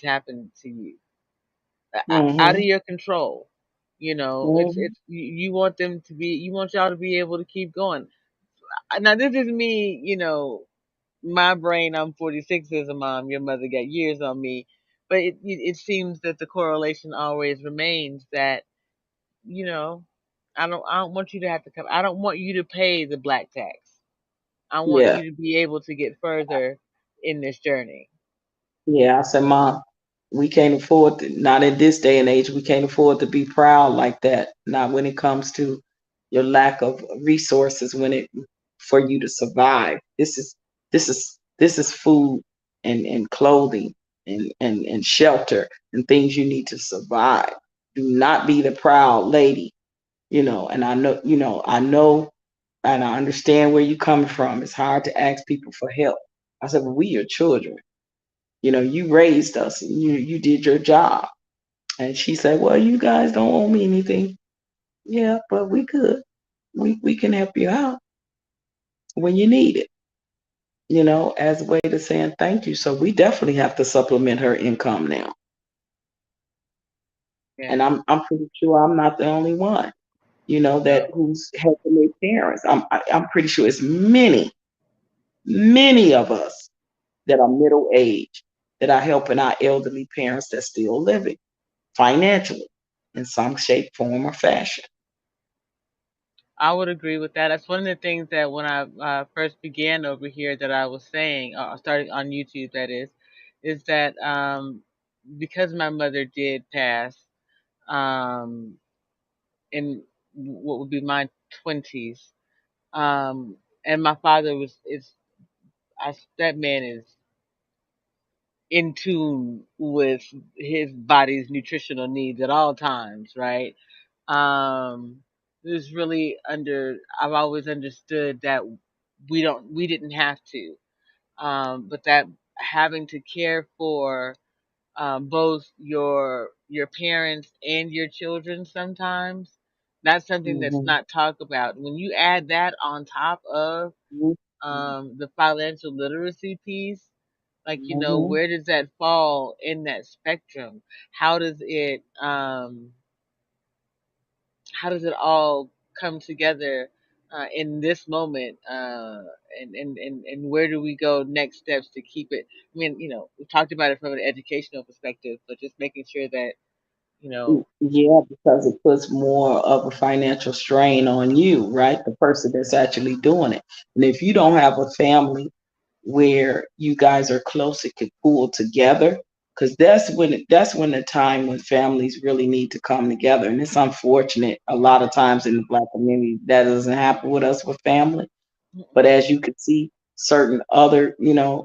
happened to you, out of Mhm. your control. Mhm. You want them to be, you want y'all to be able to keep going. Now this is me, my brain. I'm 46 as a mom. Your mother got years on me, but it seems that the correlation always remains that, you know, I don't want you to have to come. I don't want you to pay the black tax. I want Yeah. you to be able to get further in this journey. Yeah. I said, Mom, we can't afford to, not in this day and age, we can't afford to be proud like that. Not when it comes to your lack of resources when it for you to survive. This is food and clothing and shelter and things you need to survive. Do not be the proud lady, and I know and I understand where you're coming from. It's hard to ask people for help. I said, well, we your children. You raised us and you did your job. And she said, well, you guys don't owe me anything. Yeah, but we could. We can help you out when you need it, as a way to saying thank you. So we definitely have to supplement her income now. And Yeah. I'm pretty sure I'm not the only one, that No. who's helping their parents. I'm pretty sure it's many of us that are middle aged that are helping our elderly parents that's still living financially in some shape, form, or fashion. I would agree with that. That's one of the things that when I first began over here that I was saying, started on YouTube, that is that because my mother did pass um, in what would be my 20s, and my father that man is in tune with his body's nutritional needs at all times, right? Um, it was really I've always understood that we didn't have to, but that having to care for both your parents and your children sometimes, that's something that's Hmm. not talked about. When you add that on top of the financial literacy piece, like, Hmm. where does that fall in that spectrum? How does it how does it all come together in this moment, and where do we go next steps to keep it? I mean, we talked about it from an educational perspective, but just making sure that, you know Yeah, because it puts more of a financial strain on you, right? The person that's actually doing it. And if you don't have a family where you guys are close and can pull together, because that's when the time when families really need to come together. And it's unfortunate a lot of times in the black community that doesn't happen with us with family. But mm-mm, as you can see, certain other,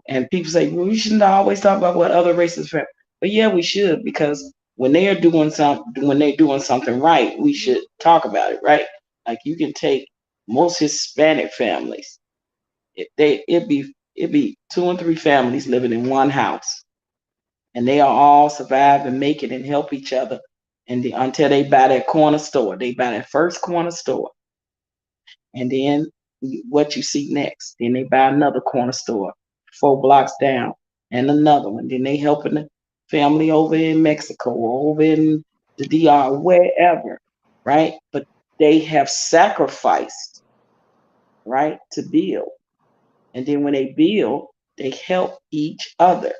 and people say, well, we shouldn't always talk about what other races have. But yeah, we should, because when they're doing something right, we should talk about it, right? Like you can take most Hispanic families. It'd be two and three families living in one house, and they are all survive and make it and help each other, until they buy that corner store, they buy that first corner store, and then what you see next. Then they buy another corner store 4 blocks down, and another one. Then they helping the family over in Mexico or over in the DR, wherever, right? But they have sacrificed, right, to build. And then when they build, they help each other.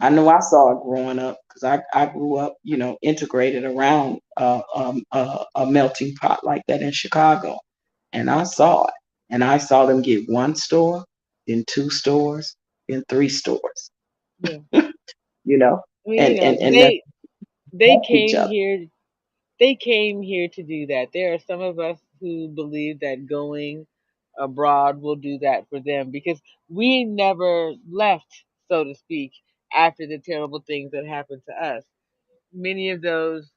I know I saw it growing up because I grew up, integrated around a melting pot like that in Chicago. And I saw it. And I saw them get one store, then two stores, then three stores, yeah. you know, I mean, and that they help each came other. here they came here to do that. There are some of us who believe that going abroad will do that for them, because we never left, so to speak, after the terrible things that happened to us. Many of those,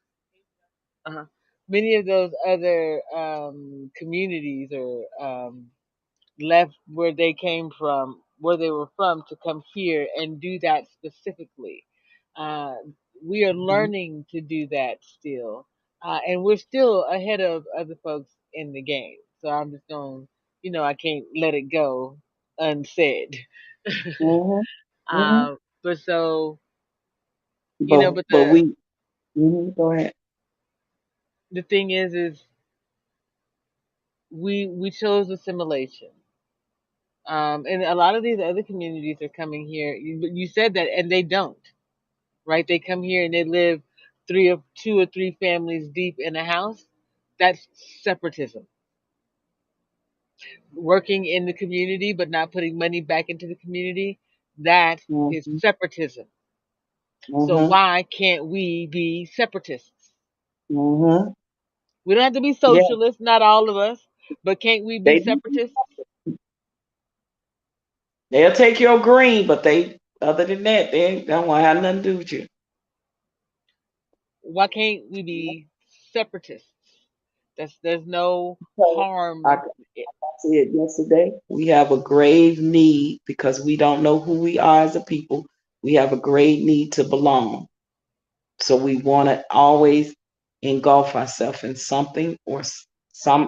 uh, many of those other communities, or left where they came from, where they were from, to come here and do that specifically. Uh, we are Mhm. learning to do that still, and we're still ahead of other folks in the game. So I'm just going, I can't let it go unsaid. Mhm. Hmm. But so, But but but we go ahead. the thing is we chose assimilation. And a lot of these other communities are coming here. You said that, and they don't, right? They come here and they live two or three families deep in a house. That's separatism. Working in the community but not putting money back into the community, that is Hmm. separatism. So Hmm. why can't we be separatists? Hmm. We don't have to be Yeah, socialists, not all of us, but can't we be they separatists? they'll take your green, but they other than that, they don't want to have nothing to do with you. Why can't we be separatists? There's no So I harm. said yesterday, we have a grave need because we don't know who we are as a people. We have a grave need to belong. So we want to always engulf ourselves in something or some